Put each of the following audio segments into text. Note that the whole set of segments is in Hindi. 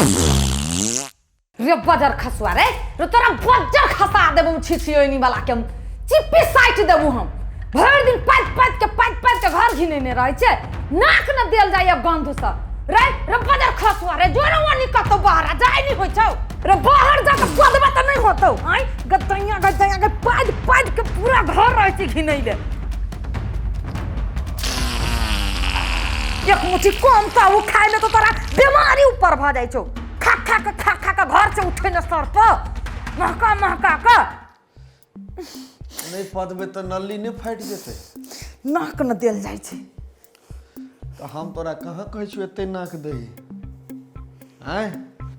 रे बजर खसुआ रे तोरा बजर खसा देबू छिछियोनी वाला के चिप्पी साइट देबू हम भर दिन पात के घर घिनेने रहै छै नाक न देल जाय गंध से रे बजर खसुआ रे जोरवा निकतो बाहर जाय नहीं होय छौ रे बाहर जा के पदबा त नहीं होतौ आई गतैया के पाद के पूरा घर रहै छै घिनैले एक मुट्ठी कम ता उ खाए में तो तोरा बीमारी ऊपर भ जाय छौ खा के घर से उठे न सर पर महका का नहीं पदबे तो नली नहीं फाट जेते नाक न देल जाय छै तो हम तोरा कहाँ कहै छु एते नाक दही हैं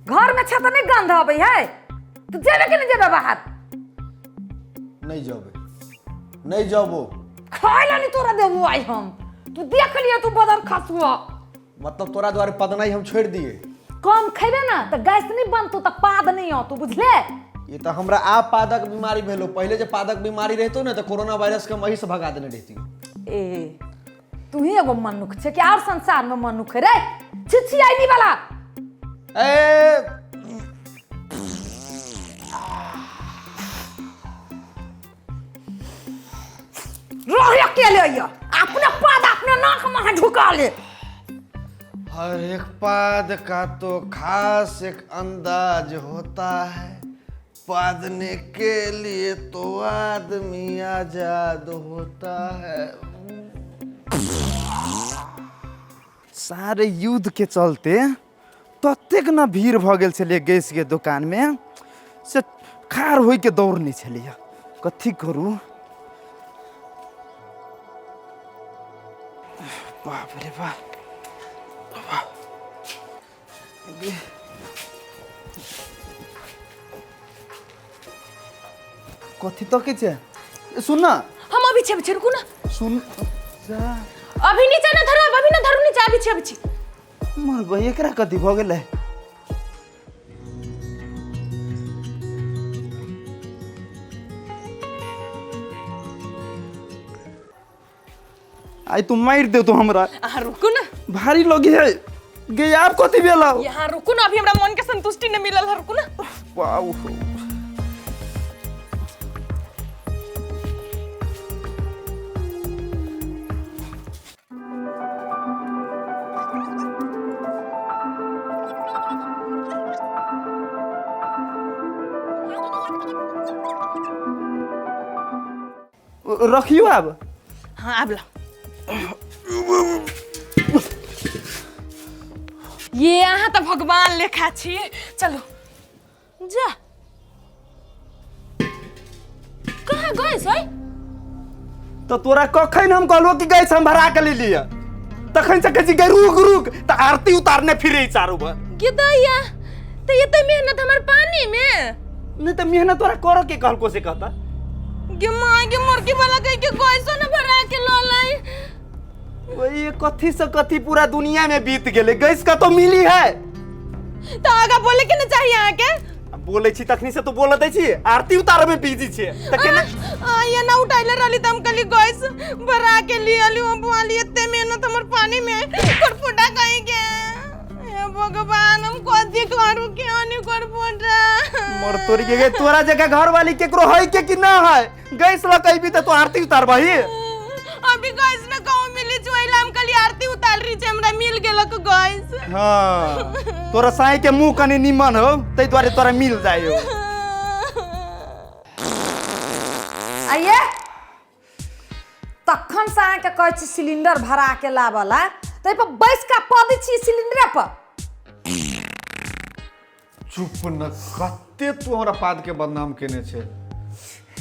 घर में छ त नहीं गंध आबै है तू जेबे कि नहीं जेबे बाहर नहीं जाबो खाए ला नहीं तोरा देबो आई हम तू देख लिया तू बदर खसुआ मतलब तोरा द्वारे पदनाई हम छोड़ दिए कम खेबे ना तो गैस नहीं बनतो तो पाद नहीं हो तू बुझले ये तो हमरा आप पादक बीमारी भेलो पहले जब पादक बीमारी रहतो ना तो कोरोना वायरस के मही से भगा देने रहती ए तू ही एगो मनुख छे कि और संसार में मनुख रे छिछियाइनी वाला ए रोहिया के ले आइया अपने पाद अपने नाक में ढुका ले हर एक पाद का तो खास एक अंदाज होता है पादने के लिए तो आदमी आजाद होता है सारे युद्ध के चलते ततेक न भीड़ भ गेल छलै गैस के दुकान में से खार होई के दौड़ नहीं छलै कथी करू बाप रे बाप कथी तो के छे सुन ना हम अभी छे रुकू ना सुन जा अभी नीचे ना धरो अभी ना धरो नीचे अभी छे मर गई एकरा कथी भ गेलै आई तू मार दे तो हमरा रुकू ना भारी लगी है गे आप कथी भेला यहाँ रुकू ना अभी हमरा मन के संतुष्टि न मिलल है रुकू ना वाओ रखियो अब हाँ अब ला ये यहाँ तो भगवान लेखा छी चलो जा कहाँ गए सही तो तोरा कखन हम कहलो कि गैस हम भरा के ले लिया तखन से कहै छी गे रुक त आरती उतारने फिरे चारो बार गिदैया तो ये तो मेहनत हमारे पानी में नहीं तो मेहनत तोरा करो के कहल को से कहता गे मां के मुर्गी वाला कह के गैस न भरा के ललाई वही कथी से कथी पूरा दुनिया में बीत गेले गैस का तो मिली है तो आगा बोले के न चाहिए आके बोले छी तखनी से तो बोल दै छी आरती उतारे में बिजी छे त केना ये ना उठाइले रहली त हम कली गैस भरा के लियाली हम वाली एते मेहनत हमर पानी में करफुटा कहीं के हे भगवान हम कथी करू क्यों नहीं करफुटा मर तोरी के तोरा जगह घर वाली केकरो है के कि ना है गैस ल कहबी त तो आरती उतार भाई अभी गैस न कहूं मिली जोइला हम कली आरती उतार रही छे हमरा मिल गेलक गैस हां तोरा साई के मुंह कनी निमन हो तै द्वारे तोरा मिल जायो आइए तखन से आके कहै छी सिलेंडर भरा के लावला तै पर बैस का पद छी सिलेंडर पर चुप न कते तू हमरा पाद के बदनाम केने छे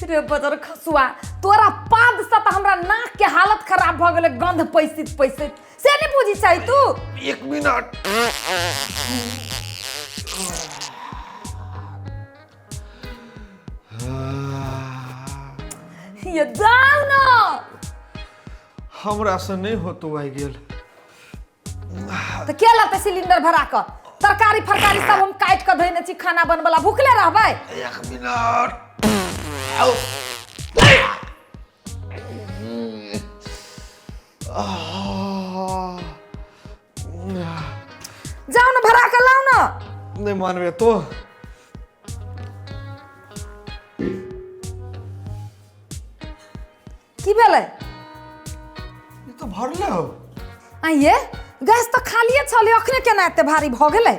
रे बदर खसुआ तोरा पाद से त हमरा नाक के हालत खराब भ गेले गंध पैसित से नहीं बुझी चाहि तू एक मिनट ये जाओ ना हमरा से नहीं होतो आइ गेल तो के लाते सिलेंडर भरा के तरकारी फरकारी सब हम काट के धइने छी खाना बनबला भूखले रहबै एक मिनट जाओ ना भरा के लाओ ना नहीं मानवे तो की भेलै ये तो भरले हो। आइए गैस तो खालिए छलै अखने केना एते भारी भ गेलै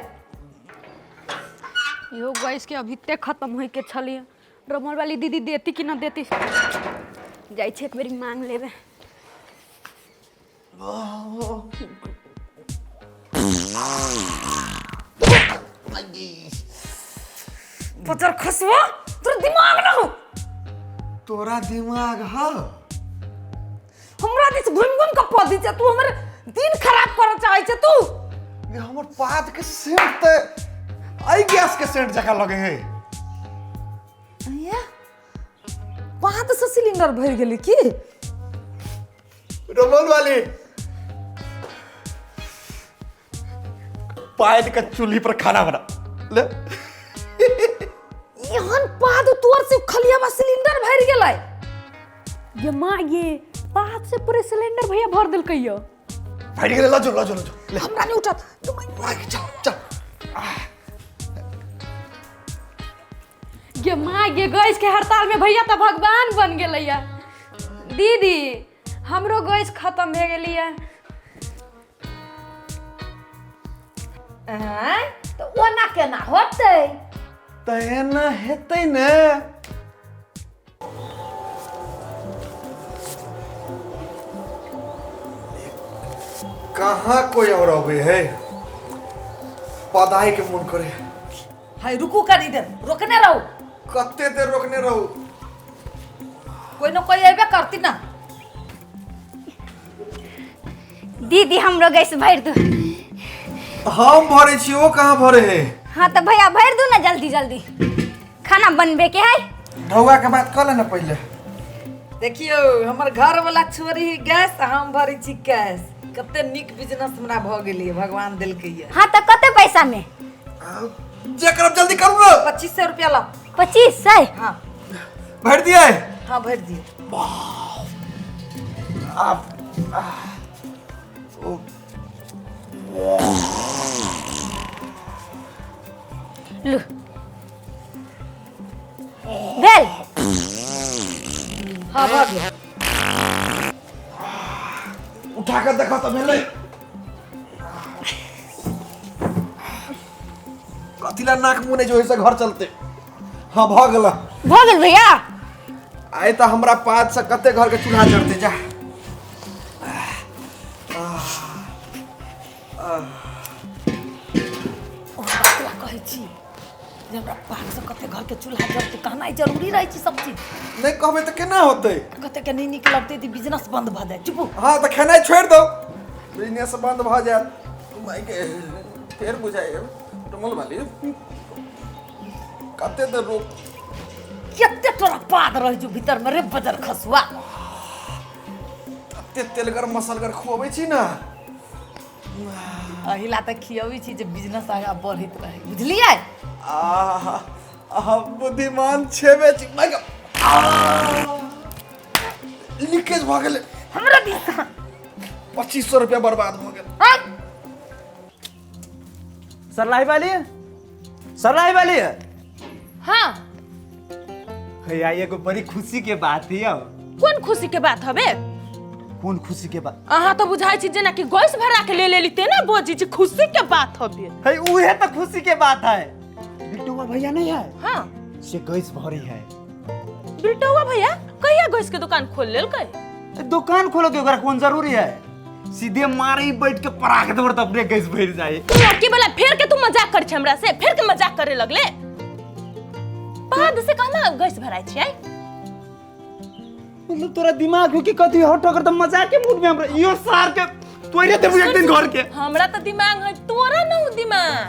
यो गैस के अभी तक खत्म होई के छलिए रमर वाली दीदी देती कि ना देती जाई छे एक बेरी मांग लेबे पचर खसवा तोर दिमाग न हो तोरा दिमाग है हमरा दिस घुम घुम के पदी छ तू हमर दिन खराब कर चाहै छ तू ये हमर पाद के सेंट ते आई गैस के सेंट जका लगे है। आइए पाद से सिलेंडर भर गेलै की रमन वाली पाद का चूल्ही पर खाना बना ले। एहन पाद तोर से खलिया में सिलेंडर भर गेलै ये माँ ये पाँच से पूरे सिलेंडर भैया भर दिल कहियो फाइट के लाजो लाजो लाजो ले हमरा नहीं उठत तू आगे चल चल। ये माँ ये गैस के हड़ताल में भैया तो भगवान बन गेलैया दीदी हमरो गैस खत्म भे गेलिए तो ओना केना होतै तो एना हेतै ने कहाँ कोई और अबे है पदाई के मन करे हाय रुकू करी दे रोकने रहो कत्ते देर रोकने रहू कोई न कोई एबे करती ना दीदी हमरो गैस भर दू हम भरे छी वो कहाँ भरे है। हाँ तो भैया भर दू ना जल्दी जल्दी खाना बनबे के है ढौगा के बात कर लेना पहले। देखियो हमर घर वाला छोरी ही गैस हम भरी छी गैस कते निक बिजनेस हमरा भ गेलिए भगवान देलकै ये हाँ तो कते पैसा में जे करब जल्दी करू ना 2500 रुपया ला 2500 हां भर दिए हां भर दिए लू भेल हां भर दिए उठा कर देखा तो भेले कथिला नाक मुने जो ऐसे घर चलते। हाँ भ गेल भैया आए तो हमरा पाद से कते घर के चूल्हा चढ़ते जा कहै छी जे हमरा पाक से कते घर के चूल्हा जब कहना जरूरी रहै छी सब चीज नहीं कहबे तो केना होते। कते के नहीं निक लगते ती बिजनेस बंद भ जाए चुप हाँ तो खाना छोड़ दो बिजनेस बंद भ जाए माई के फिर बुझाए रमल वाली कते देर रोक कते तोरा पाद रह जो भीतर में रे बजर खसुआ कते तेलगर मसलगर खुआबै छी ना अहिला तक खियबै छी जे बिजनेस आगा बढ़ैत रहे बुझलियै आहा बुद्धिमान छेबे छी माई के लीकेज भ गेलै हमरा दिस 2500 रुपया बर्बाद भ गेल। सरलाई वाली हाँ भैया एगो बड़ी खुशी के बात है। कौन खुशी के बात हबे कौन खुशी के बात अहाँ तो बुझाई छी जेना कि गैस भरा के ले लेली तेना बोझी छी खुशी के बात हबे है उहे तो खुशी के बात है। बिट्टुआ भैया नहीं है हाँ से गैस भरी है। बिल्टुआ भैया कहिया गैस के दुकान खोल लेलकै दुकान खोलो के ओकरा कौन जरूरी है सीधे मारे ही बैठ के पराक दौड़ तो अपने गैस भर जाए। लड़की वाला फेर के तू मजाक कर छ हमरा से फेर के मजाक करे लगले बाद से कहना गैस भराई छियै मतलब तोरा दिमाग हो कि कथी हट अगर तो मजाक के मूड में हमरा इहो सार के तोरे देबू एक दिन घर के हमरा तो दिमाग है तोरा न हो दिमाग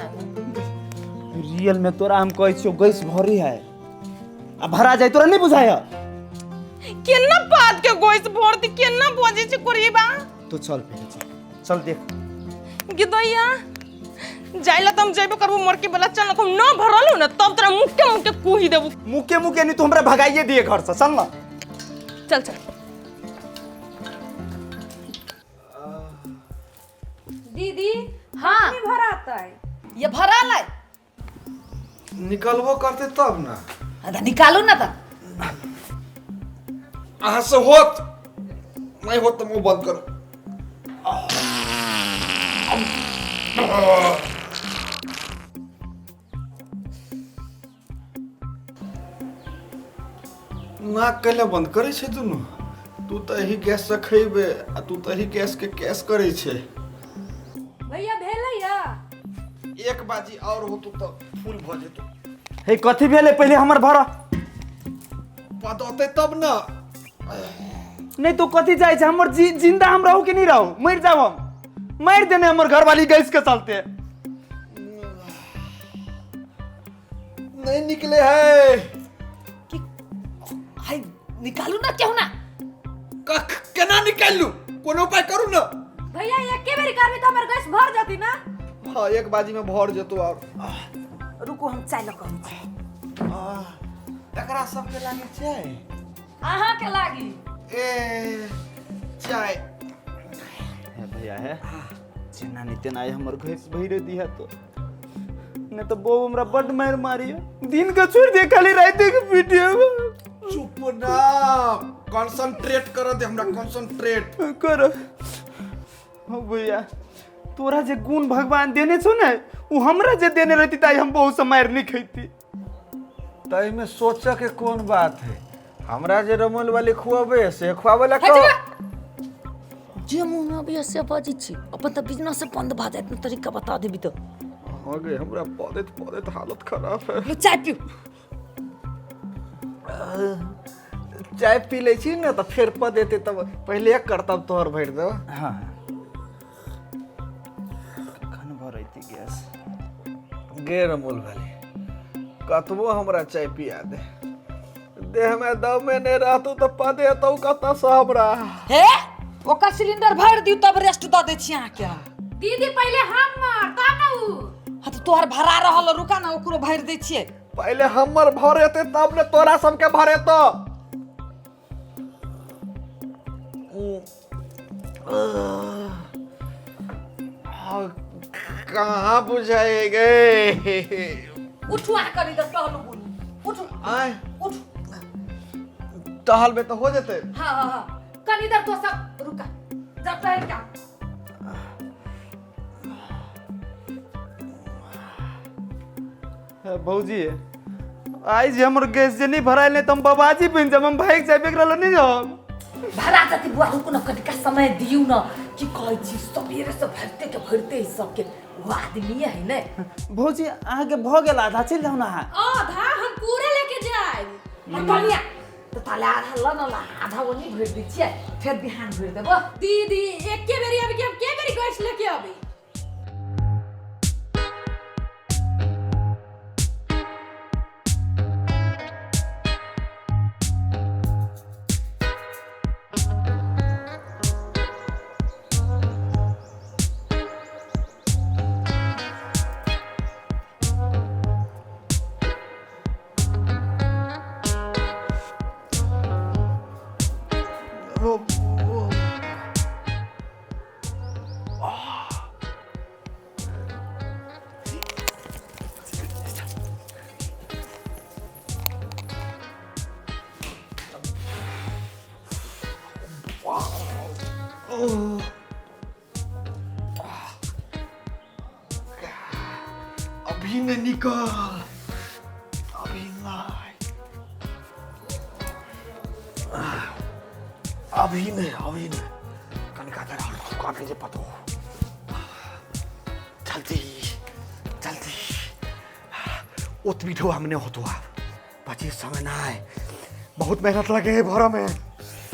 रियल में तोरा हम कहै छियो गैस भरी है आ भरा जाए तोरा नहीं बुझाया केना बात के गैस भर दी केना बोझी छी कोरीबा तो चल पहले चल देख गिदैया जाइला तुम जेबे करबो मरके वाला चल हम न भरलु न तब तोरा मुक्के मुक्के कुही देबू मुके मुके नहीं तो हमरा भगाइए दिए घर से चल ना चल चल दीदी हाँ भराता है ये भरा लै निकलबो करते तब ना। अरे निकालू ना तो। अहाँ से होत नहीं होत तो मुंह बंद करो। नाक कैले बंद करे छे दुनू? तू तो ही गैस से खइबे आ तू तो ही गैस के कैस करे छे। भैया भेलैया एक बाजी और हो तो फूल भ जेतो। हे कथी भेले पहले हमर भरा पता होते तब ना। नहीं तो कथी जाए छे हमर जिंदा हम रहू कि नहीं रहू? मर जाओ हम। मार देने हमर घर वाली गैस के चलते। नहीं निकले है। हाय निकालू ना क्यों ना? केना निकालू? कोनो उपाय करू ना। भैया एके बेरी करबी तो हमर गैस भर जाती ना। हाँ एक बाजी में भर जेतो। और रुको हम चाय लग एकरा सबके लागे चाय। अहाँ के लागी ए चाय है भैया है जेना नहीं तेना हमर गैस भइरे दिया तो नहीं तो बो हमरा बड मार मारियो। दिन का छोड़ दे खाली रात के वीडियो। चुप ना कंसंट्रेट कर दे हमरा। कंसंट्रेट करो हो भैया। तोरा जे गुण भगवान देने छो ना वो हमरा जे देने रहती ताई हम बहुत से मार नहीं खैती। तई में सोचे के कौन बात है? हमरा जे रमल वाली खुआबे से खुआबे ला को जे मुंह में अभी से बाजी छी अपन तो बिजनेस से बंद भ जाए तरीका बता देबी तो। हो गए हमरा पौधे हालत खराब है। लो चाय पियो। चाय पी ले छी ना तो फिर प देते तब पहले एक करतब तोहर भर दो। हाँ कखन भरई थी गैस? गे रमोल वाली कतबो हमरा चाय पिया दे देह में दम में नहीं रहतू तो पदे तो कत से हमरा। हे ओकर सिलेंडर भर दियो तब रेस्ट द दे छी अहाँ के। दीदी पहले हम तब ना उ। हां तो तोहर भरा रहल रुका ना ओकरो भर दे छिए। पहले हमर भरेते तब ने तोरा सबके भरे तो। कहाँ बुझाएगे? उठो आ करी तो टहलो बोलू। उठो आए उठ। टहल में तो हो जेते। हां हां हां कनी इधर तो सब रुका जब टहल क्या। भौजी आज हमर गैस जे नहीं भराइल नहीं तो हम बाबाजी बन जब हम भाई जाबे करल नहीं जाब। भरा जाती बुआ रुको न कनिका समय दियू न कि कहै छी सबेरे से भरते ही सबके वो आदमी है ने। भौजी आगे भ गेल आधा चल जाओ ना। आधा हम पूरा लेके जाए। कनिया तो ताले आधा ल न ला आधा वो नहीं भर दी छिए फिर बिहान भर देबो। दीदी एके बेरी अभी के हम के बेरी गैस लेके आबी? अभी नहीं निकल। अभी नहीं। अभी नहीं। कनिका देर और रुका भेजे पतो। जल्दी उतनी ठो हमने हो तो बची समय ना है। बहुत मेहनत लगे है भरा में।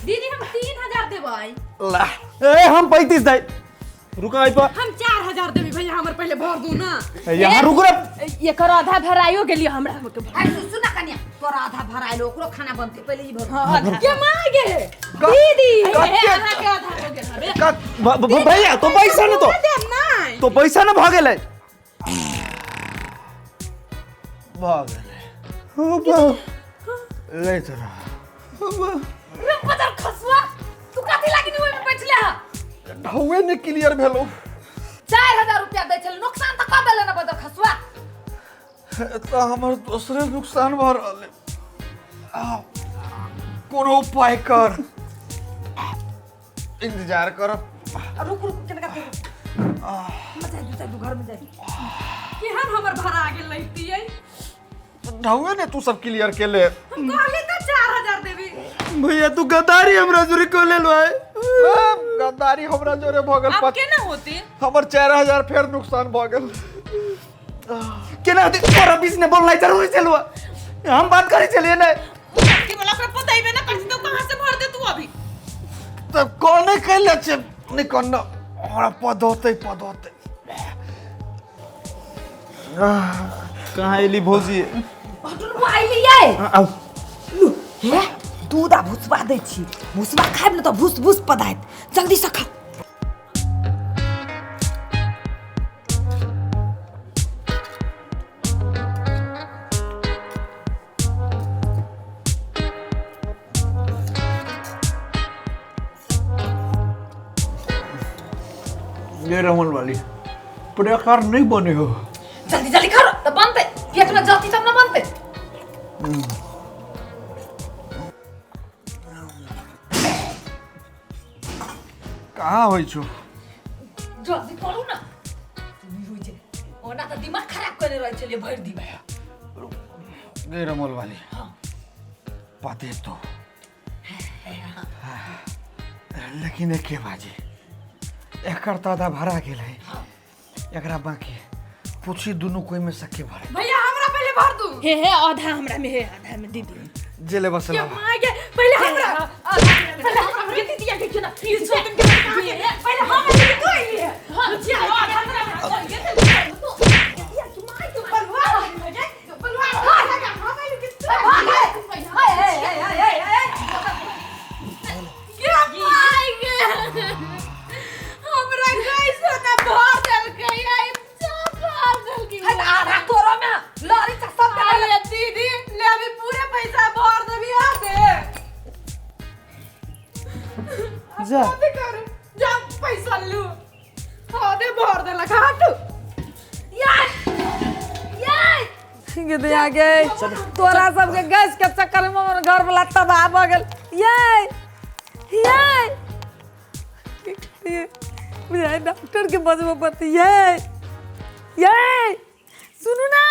दीदी हम 3000 देबै। ला ए हम 35 दे रुका आई पर हम 4000 देबी भैया हमर पहले भर दू ना। यहाँ रुक रे। एकर आधा भराइयो गेलियो हमरा के। सुना कनिया तोरा आधा भराइलो ओकरो खाना बनते पहले ई भर। के मांगे दीदी अहाँ के आधा हो गेल हबे। भैया तो पैसा न तो देब नहीं तो पैसा न भ गेलै। भाग ले तोरा रुक बदर खसवा तू काती लागी नी में बैठले ह। ढौवे ने क्लियर भेलो। 4000 रुपया दे चल नुकसान त क देले न बदर खसवा। तो हमर दूसरे नुकसान भर रहले कोनो उपाय कर इंतजार कर रुक रुक केना का मजा दू घर में जाई केहन हमर भरा गेल लइती है ढौए ने तू सब क्लियर के ले हम कहली त 4000 देबी भैया तू गद्दारी हमरा जोरे को ले लो है गद्दारी हमरा जोरे भ गेल अब केना होती हमर 4000 फेर नुकसान भ गेल केना होती तोरा बीच ने बोलना जरूरी चलवा हम बात करे चलिए ना की बोला ओकरा पता ही ना करती तो कहां से भर दे तू अभी तब कोने कहले छे नहीं कोन हमरा पद होते कहाँ एली भौजी हटुन आइली ये आओ हे दूध आ भुसबा दै छी भुसबा खाइब न त भुस भुस पदाइत जल्दी से खा ये रमन वाली प्रकार नहीं बने हो जल्दी जल्दी खा त बनते पेट में जाती तब न बनते कहाँ होइ छु जल्दी करू न तुमी होइ जे ओना त दिमाग खराब करे रहै छलिए भरि दिन ये रमन वाली पते तो लेकिन एके बाजी एकर तादा भरा गेल है एकरा बाकी पूछी दुनू कोई में सके भरे भैया हमरा पहले भर दू हे आधा हमरा में हे आधा में दीदी जेले बसला मां के पहले हमरा पहले हमरा के दीदी के क्यों ना ये सो तुम के पहले हम के तो ही है बुझिया आधा हमरा ये तो ये की मां के बलवा बलवा हम के तो क्या माई के हमरा कैसे ना भर देल गई है सब भर देल गई है आधा तोरो में लड़ी त सब अरे दीदी ले अभी पूरे पैसा भर देबी आ दे जा अभी कर जा पैसा लू आधे भर दे लगा हटू ये ये दे आगे तोरा सब के गैस के चक्कर में हमर घर वाला तबाह भ गेल ये बुझाई डॉक्टर के बजबो पति ये सुनू ना